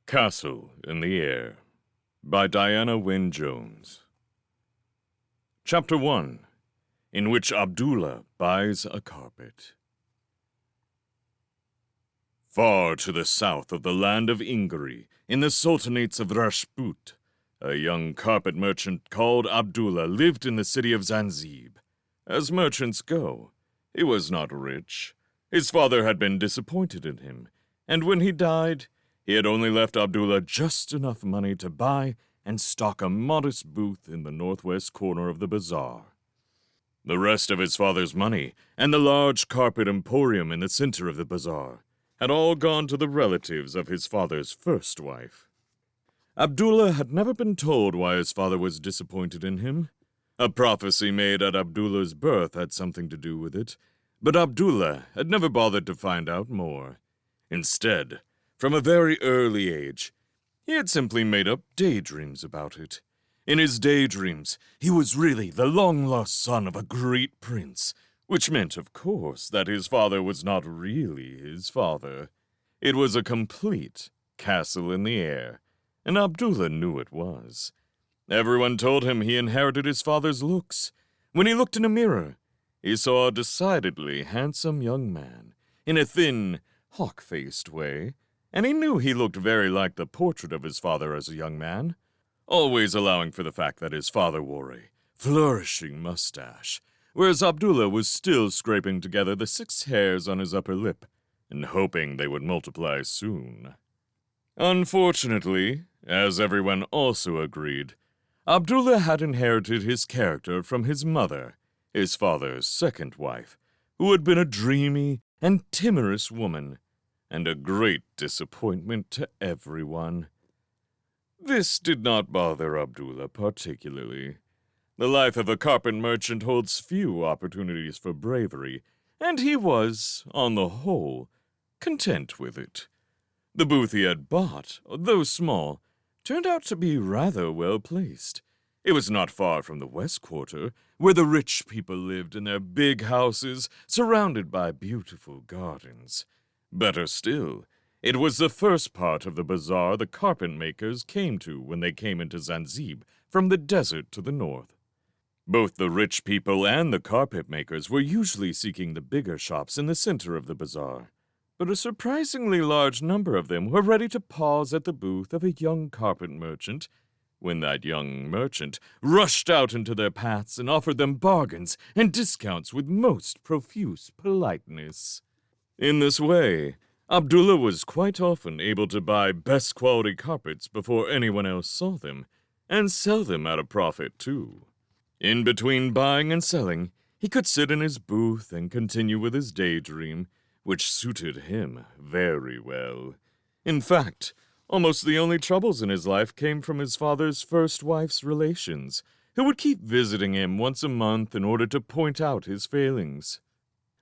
Castle in the Air by Diana Wynne Jones. Chapter 1, in which Abdullah buys a carpet. Far to the south of the land of Ingari, in the Sultanates of Rajput, a young carpet merchant called Abdullah lived in the city of Zanzib. As merchants go, he was not rich. His father had been disappointed in him, and when he died, he had only left Abdullah just enough money to buy and stock a modest booth in the northwest corner of the bazaar. The rest of his father's money and the large carpet emporium in the center of the bazaar had all gone to the relatives of his father's first wife. Abdullah had never been told why his father was disappointed in him. A prophecy made at Abdullah's birth had something to do with it, but Abdullah had never bothered to find out more. Instead, from a very early age, he had simply made up daydreams about it. In his daydreams, he was really the long-lost son of a great prince, which meant, of course, that his father was not really his father. It was a complete castle in the air, and Abdullah knew it was. Everyone told him he inherited his father's looks. When he looked in a mirror, he saw a decidedly handsome young man, in a thin, hawk-faced way, and he knew he looked very like the portrait of his father as a young man, always allowing for the fact that his father wore a flourishing mustache, whereas Abdullah was still scraping together the 6 hairs on his upper lip and hoping they would multiply soon. Unfortunately, as everyone also agreed, Abdullah had inherited his character from his mother, his father's second wife, who had been a dreamy and timorous woman, and a great disappointment to everyone. This did not bother Abdullah particularly. The life of a carpet merchant holds few opportunities for bravery, and he was, on the whole, content with it. The booth he had bought, though small, turned out to be rather well placed. It was not far from the West Quarter, where the rich people lived in their big houses surrounded by beautiful gardens. Better still, it was the first part of the bazaar the carpet makers came to when they came into Zanzib from the desert to the north. Both the rich people and the carpet makers were usually seeking the bigger shops in the center of the bazaar, but a surprisingly large number of them were ready to pause at the booth of a young carpet merchant when that young merchant rushed out into their paths and offered them bargains and discounts with most profuse politeness. In this way, Abdullah was quite often able to buy best quality carpets before anyone else saw them, and sell them at a profit too. In between buying and selling, he could sit in his booth and continue with his daydream, which suited him very well. In fact, almost the only troubles in his life came from his father's first wife's relations, who would keep visiting him once a month in order to point out his failings.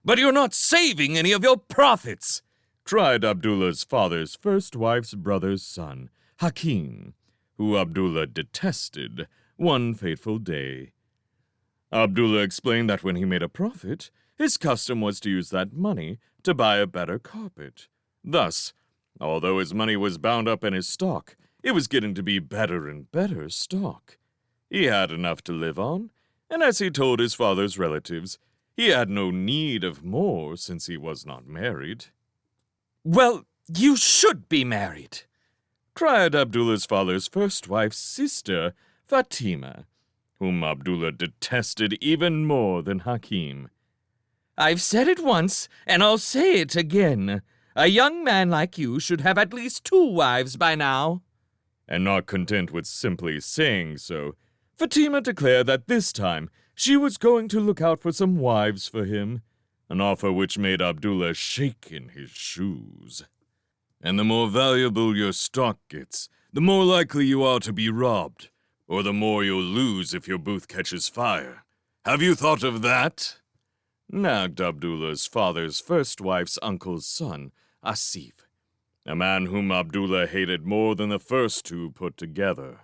"But you're not saving any of your profits!" cried Abdullah's father's first wife's brother's son, Hakim, who Abdullah detested one fateful day. Abdullah explained that when he made a profit, his custom was to use that money to buy a better carpet. Thus, although his money was bound up in his stock, it was getting to be better and better stock. He had enough to live on, and as he told his father's relatives, he had no need of more since he was not married. "Well, you should be married!" cried Abdullah's father's first wife's sister, Fatima, whom Abdullah detested even more than Hakim. "I've said it once, and I'll say it again. A young man like you should have at least 2 wives by now." And not content with simply saying so, Fatima declared that this time she was going to look out for some wives for him, an offer which made Abdullah shake in his shoes. "And the more valuable your stock gets, the more likely you are to be robbed, or the more you'll lose if your booth catches fire. Have you thought of that?" nagged Abdullah's father's first wife's uncle's son, Asif, a man whom Abdullah hated more than the first 2 put together.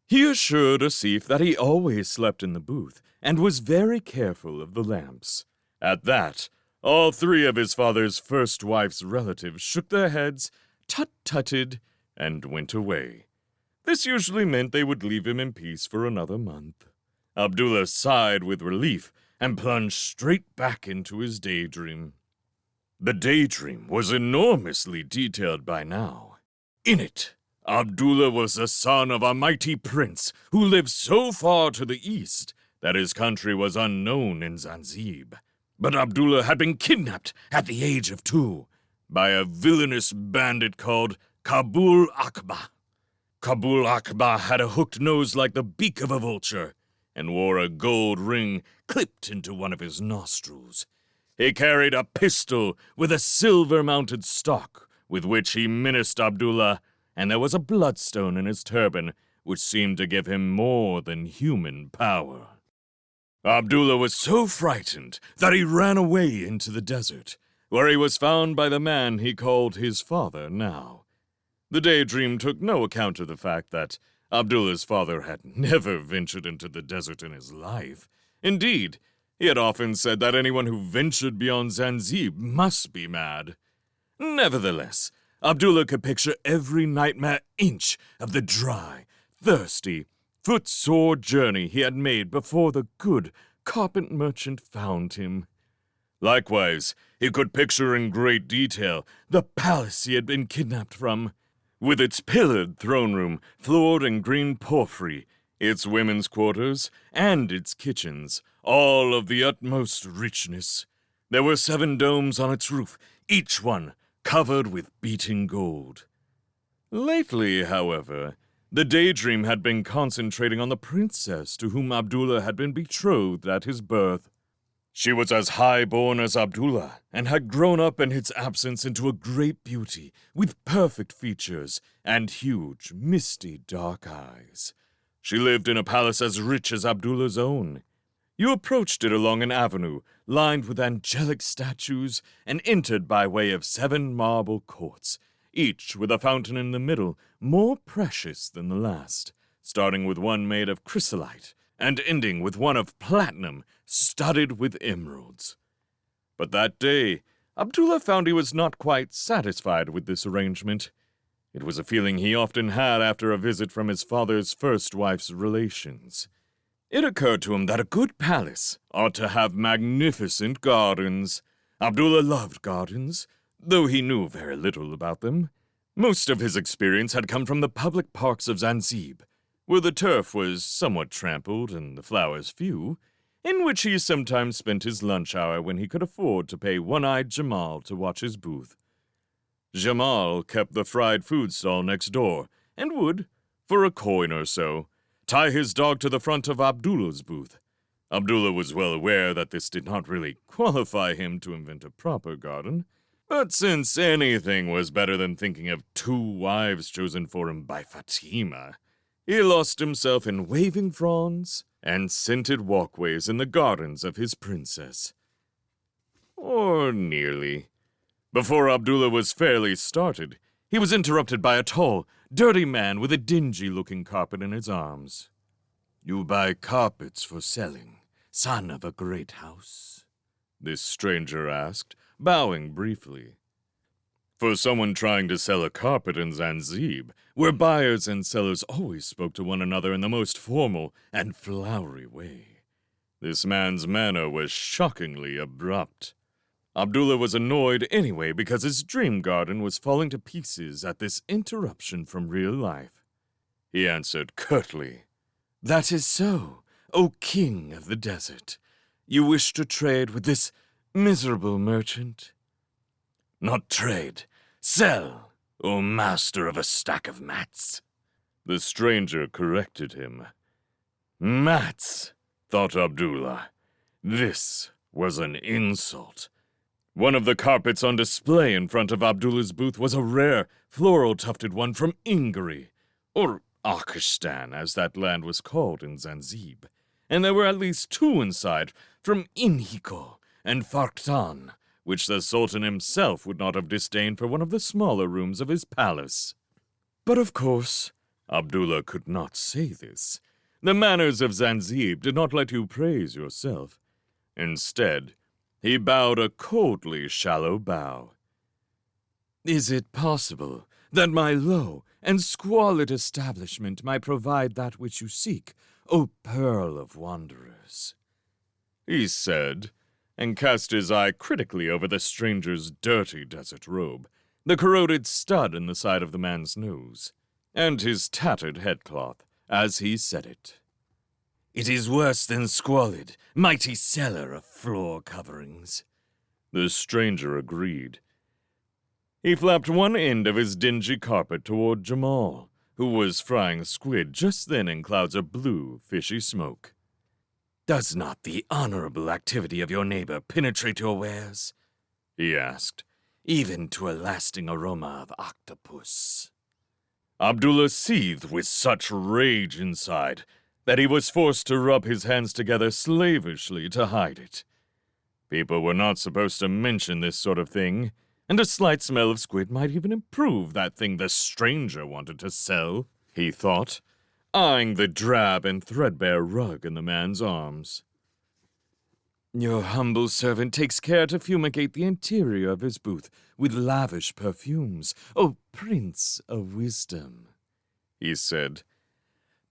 He assured Asif that he always slept in the booth and was very careful of the lamps. At that, all 3 of his father's first wife's relatives shook their heads, tut-tutted, and went away. This usually meant they would leave him in peace for another month. Abdullah sighed with relief and plunged straight back into his daydream. The daydream was enormously detailed by now. In it, Abdullah was the son of a mighty prince who lived so far to the east that his country was unknown in Zanzibar. But Abdullah had been kidnapped at the age of 2 by a villainous bandit called Kabul Akbar. Kabul Akbar had a hooked nose like the beak of a vulture and wore a gold ring clipped into one of his nostrils. He carried a pistol with a silver-mounted stock with which he menaced Abdullah, and there was a bloodstone in his turban which seemed to give him more than human power. Abdullah was so frightened that he ran away into the desert, where he was found by the man he called his father now. The daydream took no account of the fact that Abdullah's father had never ventured into the desert in his life. Indeed, he had often said that anyone who ventured beyond Zanzibar must be mad. Nevertheless, Abdullah could picture every nightmare inch of the dry, thirsty, footsore journey he had made before the good carpet merchant found him. Likewise, he could picture in great detail the palace he had been kidnapped from, with its pillared throne room floored in green porphyry, its women's quarters, and its kitchens, all of the utmost richness. There were 7 domes on its roof, each one covered with beaten gold. Lately, however, the daydream had been concentrating on the princess to whom Abdullah had been betrothed at his birth. She was as high-born as Abdullah, and had grown up in his absence into a great beauty, with perfect features and huge, misty dark eyes. She lived in a palace as rich as Abdullah's own. You approached it along an avenue lined with angelic statues and entered by way of 7 marble courts, each with a fountain in the middle more precious than the last, starting with one made of chrysolite and ending with one of platinum studded with emeralds. But that day, Abdullah found he was not quite satisfied with this arrangement. It was a feeling he often had after a visit from his father's first wife's relations. It occurred to him that a good palace ought to have magnificent gardens. Abdullah loved gardens, though he knew very little about them. Most of his experience had come from the public parks of Zanzibar, where the turf was somewhat trampled and the flowers few, in which he sometimes spent his lunch hour when he could afford to pay one-eyed Jamal to watch his booth. Jamal kept the fried food stall next door, and would, for a coin or so, tie his dog to the front of Abdullah's booth. Abdullah was well aware that this did not really qualify him to invent a proper garden, but since anything was better than thinking of 2 wives chosen for him by Fatima, he lost himself in waving fronds and scented walkways in the gardens of his princess. Or nearly. Before Abdullah was fairly started, he was interrupted by a tall, dirty man with a dingy-looking carpet in his arms. "You buy carpets for selling, son of a great house?" this stranger asked, bowing briefly. For someone trying to sell a carpet in Zanzibar, where buyers and sellers always spoke to one another in the most formal and flowery way, this man's manner was shockingly abrupt. Abdullah was annoyed anyway because his dream garden was falling to pieces at this interruption from real life. He answered curtly, "That is so, O king of the desert. You wish to trade with this miserable merchant?" "Not trade, sell, O master of a stack of mats." The stranger corrected him. Mats, thought Abdullah. This was an insult. One of the carpets on display in front of Abdullah's booth was a rare, floral-tufted one from Ingari, or Akhistan, as that land was called in Zanzibar, and there were at least 2 inside, from Inhiko and Farktan, which the Sultan himself would not have disdained for one of the smaller rooms of his palace. But of course, Abdullah could not say this. The manners of Zanzibar did not let you praise yourself. Instead, he bowed a coldly shallow bow. "Is it possible that my low and squalid establishment might provide that which you seek, O pearl of wanderers," he said, and cast his eye critically over the stranger's dirty desert robe, the corroded stud in the side of the man's nose, and his tattered headcloth, as he said it. "It is worse than squalid, mighty seller of floor coverings," the stranger agreed. He flapped one end of his dingy carpet toward Jamal, who was frying squid just then in clouds of blue, fishy smoke. "Does not the honorable activity of your neighbor penetrate your wares?" he asked, "even to a lasting aroma of octopus?" Abdullah seethed with such rage inside that he was forced to rub his hands together slavishly to hide it. People were not supposed to mention this sort of thing, and a slight smell of squid might even improve that thing the stranger wanted to sell, he thought, eyeing the drab and threadbare rug in the man's arms. "Your humble servant takes care to fumigate the interior of his booth with lavish perfumes, O Prince of Wisdom," he said.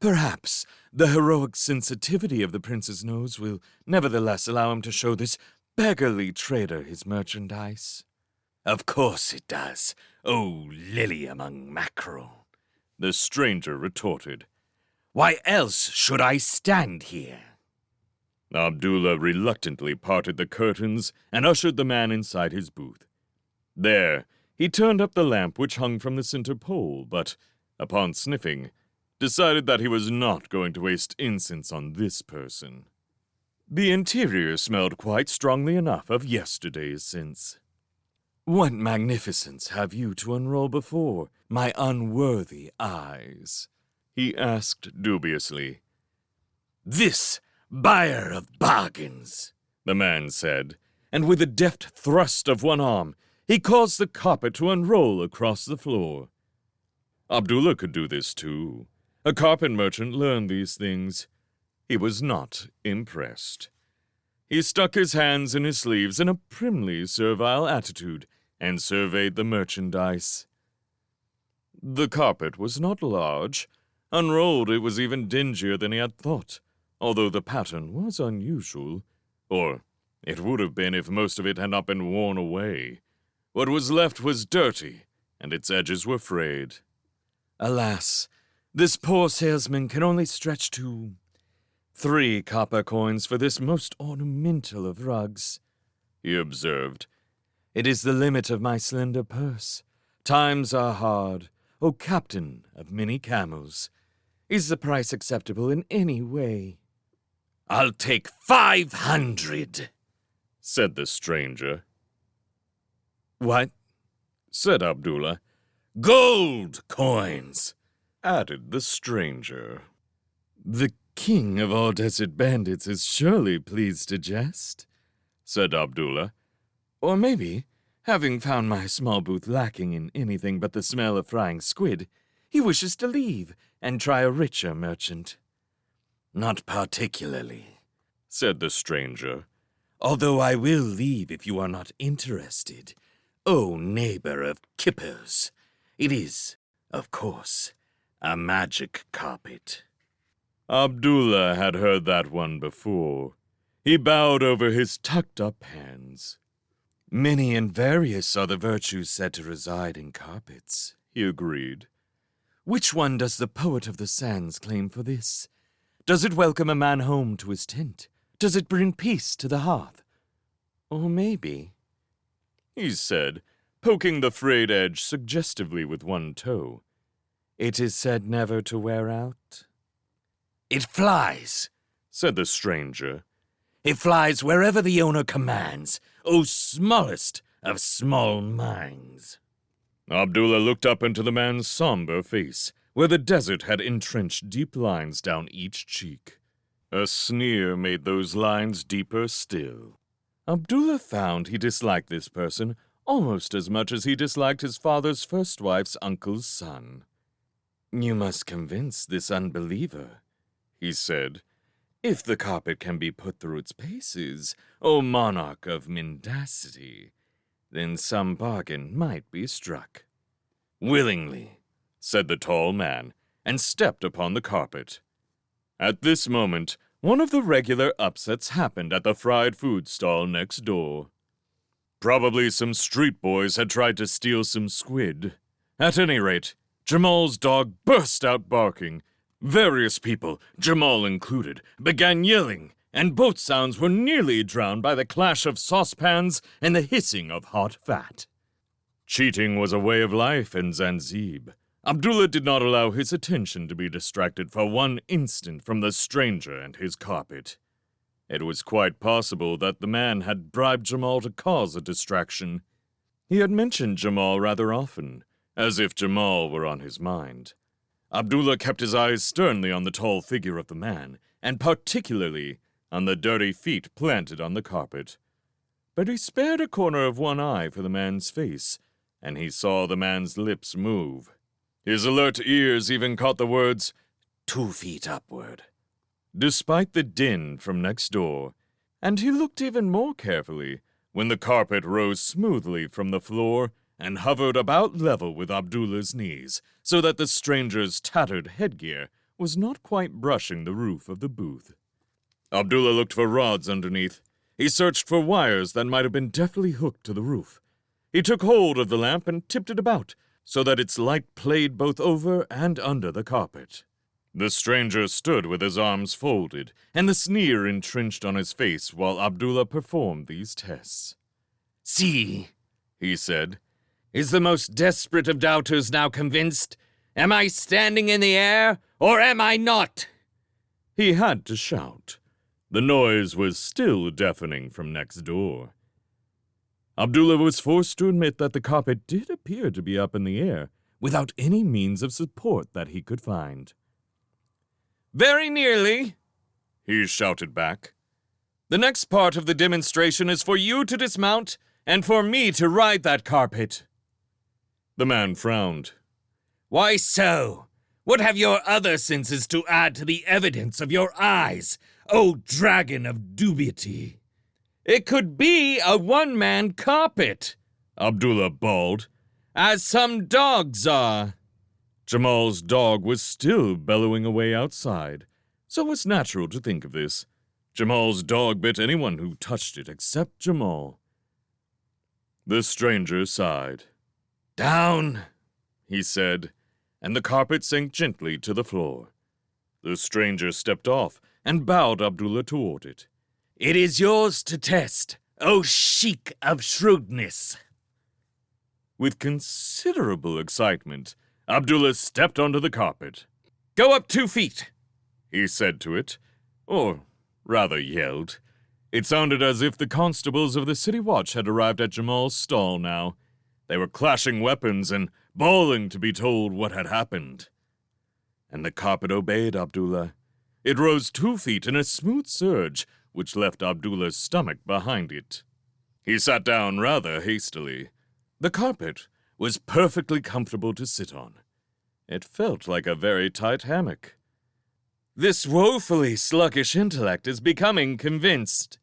"Perhaps the heroic sensitivity of the prince's nose will nevertheless allow him to show this beggarly trader his merchandise." "Of course it does, O lily among mackerel," the stranger retorted. "Why else should I stand here?" Abdullah reluctantly parted the curtains and ushered the man inside his booth. There, he turned up the lamp which hung from the center pole, but, upon sniffing, decided that he was not going to waste incense on this person. The interior smelled quite strongly enough of yesterday's scents. "What magnificence have you to unroll before my unworthy eyes?" he asked dubiously. "This buyer of bargains," the man said, and with a deft thrust of one arm, he caused the carpet to unroll across the floor. Abdullah could do this too. A carpet merchant learned these things. He was not impressed. He stuck his hands in his sleeves in a primly servile attitude and surveyed the merchandise. The carpet was not large. Unrolled, it was even dingier than he had thought, although the pattern was unusual. Or it would have been if most of it had not been worn away. What was left was dirty, and its edges were frayed. "Alas, this poor salesman can only stretch to 3 copper coins for this most ornamental of rugs," he observed. "It is the limit of my slender purse. Times are hard, O captain of many camels. Is the price acceptable in any way?" "I'll take 500, said the stranger. "What?" said Abdullah. "Gold coins," added the stranger. "The king of all desert bandits is surely pleased to jest," said Abdullah. "Or maybe, having found my small booth lacking in anything but the smell of frying squid, he wishes to leave and try a richer merchant." "Not particularly," said the stranger, "although I will leave if you are not interested. O neighbor of kippers, it is, of course, a magic carpet." Abdullah had heard that one before. He bowed over his tucked-up hands. "Many and various are the virtues said to reside in carpets," he agreed. "Which one does the poet of the sands claim for this? Does it welcome a man home to his tent? Does it bring peace to the hearth? Or maybe," he said, poking the frayed edge suggestively with one toe, "it is said never to wear out?" "It flies," said the stranger. "It flies wherever the owner commands, O smallest of small minds." Abdullah looked up into the man's somber face, where the desert had entrenched deep lines down each cheek. A sneer made those lines deeper still. Abdullah found he disliked this person almost as much as he disliked his father's first wife's uncle's son. "You must convince this unbeliever," he said. "If the carpet can be put through its paces, O monarch of mendacity, then some bargain might be struck." "Willingly," said the tall man, and stepped upon the carpet. At this moment, one of the regular upsets happened at the fried food stall next door. Probably some street boys had tried to steal some squid. At any rate, Jamal's dog burst out barking. Various people, Jamal included, began yelling, and both sounds were nearly drowned by the clash of saucepans and the hissing of hot fat. Cheating was a way of life in Zanzibar. Abdullah did not allow his attention to be distracted for one instant from the stranger and his carpet. It was quite possible that the man had bribed Jamal to cause a distraction. He had mentioned Jamal rather often, as if Jamal were on his mind. Abdullah kept his eyes sternly on the tall figure of the man, and particularly on the dirty feet planted on the carpet. But he spared a corner of one eye for the man's face, and he saw the man's lips move. His alert ears even caught the words, 2 feet upward, despite the din from next door, and he looked even more carefully when the carpet rose smoothly from the floor and hovered about level with Abdullah's knees, so that the stranger's tattered headgear was not quite brushing the roof of the booth. Abdullah looked for rods underneath. He searched for wires that might have been deftly hooked to the roof. He took hold of the lamp and tipped it about, so that its light played both over and under the carpet. The stranger stood with his arms folded, and the sneer entrenched on his face while Abdullah performed these tests. "See," he said, "is the most desperate of doubters now convinced? Am I standing in the air, or am I not?" He had to shout. The noise was still deafening from next door. Abdullah was forced to admit that the carpet did appear to be up in the air, without any means of support that he could find. "Very nearly," he shouted back. "The next part of the demonstration is for you to dismount and for me to ride that carpet." The man frowned. "Why so? What have your other senses to add to the evidence of your eyes, O dragon of dubiety?" "It could be a one-man carpet," Abdullah bawled, "as some dogs are." Jamal's dog was still bellowing away outside, so it was natural to think of this. Jamal's dog bit anyone who touched it except Jamal. The stranger sighed. "Down," he said, and the carpet sank gently to the floor. The stranger stepped off and bowed Abdullah toward it. "It is yours to test, O sheik of shrewdness." With considerable excitement, Abdullah stepped onto the carpet. "Go up 2 feet," he said to it, or rather yelled. It sounded as if the constables of the city watch had arrived at Jamal's stall now. They were clashing weapons and bawling to be told what had happened. And the carpet obeyed Abdullah. It rose 2 feet in a smooth surge, which left Abdullah's stomach behind it. He sat down rather hastily. The carpet was perfectly comfortable to sit on. It felt like a very tight hammock. "This woefully sluggish intellect is becoming convinced,"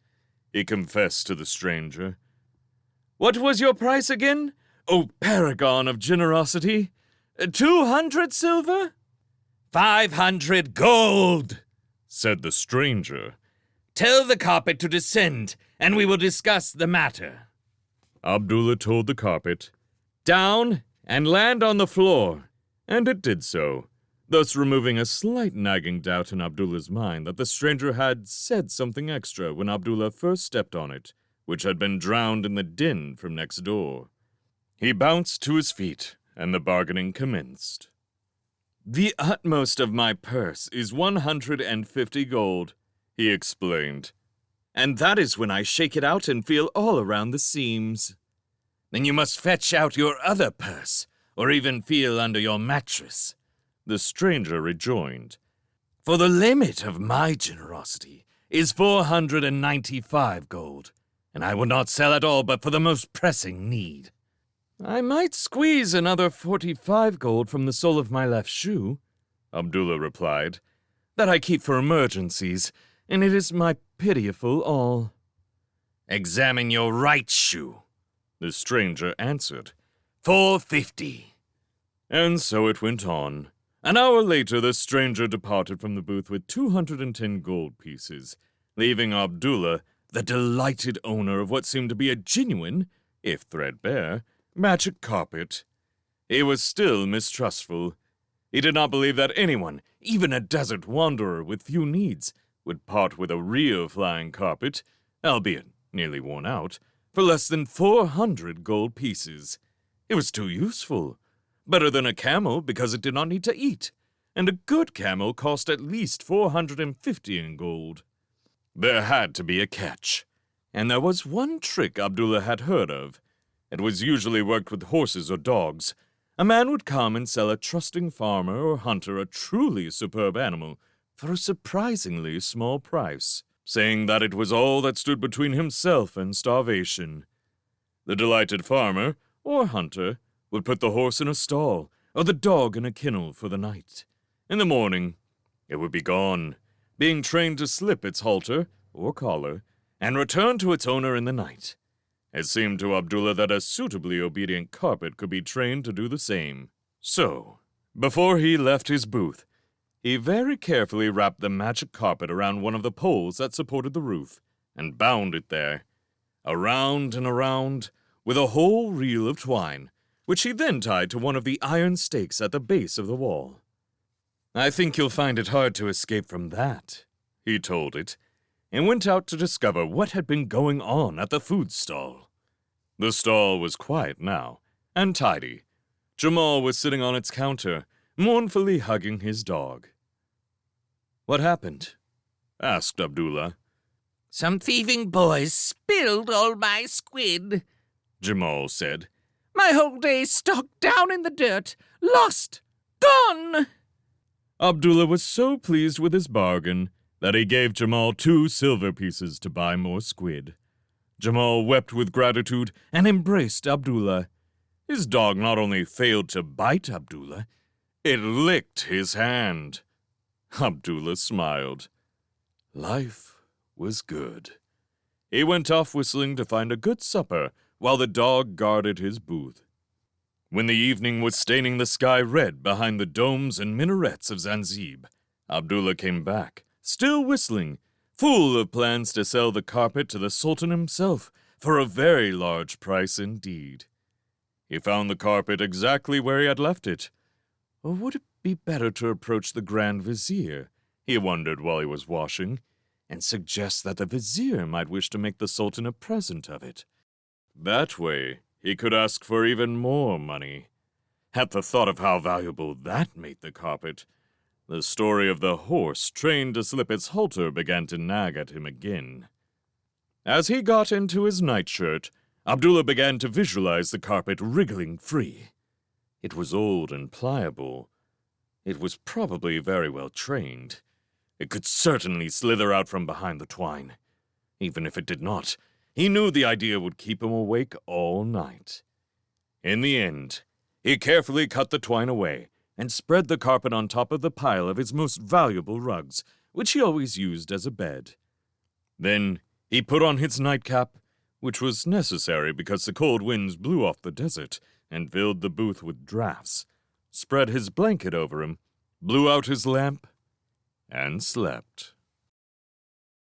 he confessed to the stranger. "What was your price again, O paragon of generosity? 200 silver?" 500 gold, said the stranger. "Tell the carpet to descend, and we will discuss the matter." Abdullah told the carpet, "Down and land on the floor," and it did so, thus removing a slight nagging doubt in Abdullah's mind that the stranger had said something extra when Abdullah first stepped on it, which had been drowned in the din from next door. He bounced to his feet, and the bargaining commenced. "The utmost of my purse is 150 gold, he explained, "and that is when I shake it out and feel all around the seams." "Then you must fetch out your other purse, or even feel under your mattress," the stranger rejoined. "For the limit of my generosity is 495 gold, and I will not sell at all but for the most pressing need." "I might squeeze another 45 gold from the sole of my left shoe," Abdullah replied, "that I keep for emergencies, and it is my pitiful all." "Examine your right shoe," the stranger answered. 450. And so it went on. An hour later, the stranger departed from the booth with 210 gold pieces, leaving Abdullah the delighted owner of what seemed to be a genuine, if threadbare, magic carpet. He was still mistrustful. He did not believe that anyone, even a desert wanderer with few needs, would part with a real flying carpet, albeit nearly worn out, for less than 400 gold pieces. It was too useful. Better than a camel because it did not need to eat, and a good camel cost at least 450 in gold. There had to be a catch, and there was one trick Abdullah had heard of. It was usually worked with horses or dogs. A man would come and sell a trusting farmer or hunter a truly superb animal for a surprisingly small price, saying that it was all that stood between himself and starvation. The delighted farmer or hunter would put the horse in a stall or the dog in a kennel for the night. In the morning, it would be gone, being trained to slip its halter or collar and return to its owner in the night. It seemed to Abdullah that a suitably obedient carpet could be trained to do the same. So, before he left his booth, he very carefully wrapped the magic carpet around one of the poles that supported the roof and bound it there, around and around, with a whole reel of twine, which he then tied to one of the iron stakes at the base of the wall. "I think you'll find it hard to escape from that," he told it, and went out to discover what had been going on at the food stall. The stall was quiet now, and tidy. Jamal was sitting on its counter, mournfully hugging his dog. "What happened?" asked Abdullah. "Some thieving boys spilled all my squid," Jamal said. "My whole day's stock down in the dirt. Lost! Gone!" Abdullah was so pleased with his bargain that he gave Jamal 2 silver pieces to buy more squid. Jamal wept with gratitude and embraced Abdullah. His dog not only failed to bite Abdullah, it licked his hand. Abdullah smiled. Life was good. He went off whistling to find a good supper while the dog guarded his booth. When the evening was staining the sky red behind the domes and minarets of Zanzib, Abdullah came back, still whistling, full of plans to sell the carpet to the Sultan himself for a very large price indeed. He found the carpet exactly where he had left it. Or would it be better to approach the Grand Vizier, he wondered while he was washing, and suggest that the Vizier might wish to make the Sultan a present of it? That way, he could ask for even more money. At the thought of how valuable that made the carpet, the story of the horse trained to slip its halter began to nag at him again. As he got into his nightshirt, Abdullah began to visualize the carpet wriggling free. It was old and pliable. It was probably very well trained. It could certainly slither out from behind the twine. Even if it did not, he knew the idea would keep him awake all night. In the end, he carefully cut the twine away and spread the carpet on top of the pile of his most valuable rugs, which he always used as a bed. Then he put on his nightcap, which was necessary because the cold winds blew off the desert and filled the booth with drafts, spread his blanket over him, blew out his lamp, and slept.